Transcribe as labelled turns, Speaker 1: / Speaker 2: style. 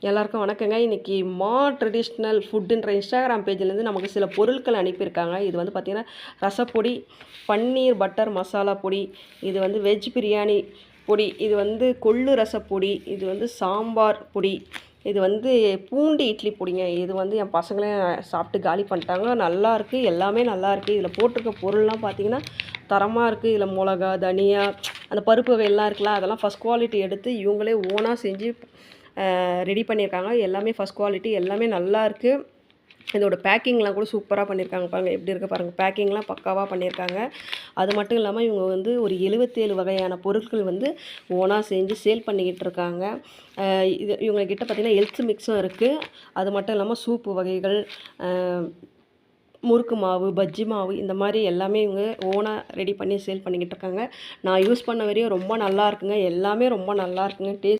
Speaker 1: எல்லாருக்கும் வணக்கங்க. இன்றைக்கி ட்ரெடிஷ்னல் ஃபுட்டுன்ற இன்ஸ்டாகிராம் பேஜ்லேருந்து நமக்கு சில பொருட்கள் அனுப்பியிருக்காங்க. இது வந்து பார்த்திங்கன்னா ரசப்பொடி, பன்னீர் பட்டர் மசாலா பொடி, இது வந்து வெஜ் பிரியாணி பொடி, இது வந்து கொள்ளு ரசப்பொடி, இது வந்து சாம்பார் பொடி, இது வந்து பூண்டு இட்லி பொடிங்க. இது வந்து என் பசங்களே சாப்பிட்டு காலி பண்ணிட்டாங்க. நல்லாயிருக்கு, எல்லாமே நல்லாயிருக்கு. இதில் போட்டிருக்க பொருள்லாம் பார்த்திங்கன்னா தரமாக இருக்குது. இதில் மிளகா, தனியா, அந்த பருப்பு வகையெல்லாம் இருக்குல்ல, அதெல்லாம் ஃபஸ்ட் குவாலிட்டி எடுத்து இவங்களே ஓனாக செஞ்சு ரெடி பண்ணியிருக்காங்க. எல்லாமே ஃபஸ்ட் குவாலிட்டி, எல்லாமே நல்லாயிருக்கு. இதோட பேக்கிங்லாம் கூட சூப்பராக பண்ணியிருக்காங்க. பாருங்கள் எப்படி இருக்குது பாருங்கள், பேக்கிங்லாம் பக்காவாக பண்ணியிருக்காங்க. அது மட்டும் இல்லாமல் இவங்க வந்து ஒரு 77 வகையான பொருட்கள் வந்து ஓனாக செஞ்சு சேல் பண்ணிக்கிட்டு இருக்காங்க. இது இவங்கக்கிட்ட பார்த்திங்கன்னா ஹெல்த் மிக்ஸும் இருக்குது. அது மட்டும் இல்லாமல் சூப்பு வகைகள், முறுக்கு மாவு, பஜ்ஜி மாவு, இந்த மாதிரி எல்லாமே இவங்க ஓனாக ரெடி பண்ணி சேல் பண்ணிக்கிட்டு இருக்காங்க. நான் யூஸ் பண்ண வரையும் ரொம்ப நல்லா இருக்குங்க. எல்லாமே ரொம்ப நல்லா இருக்குங்க.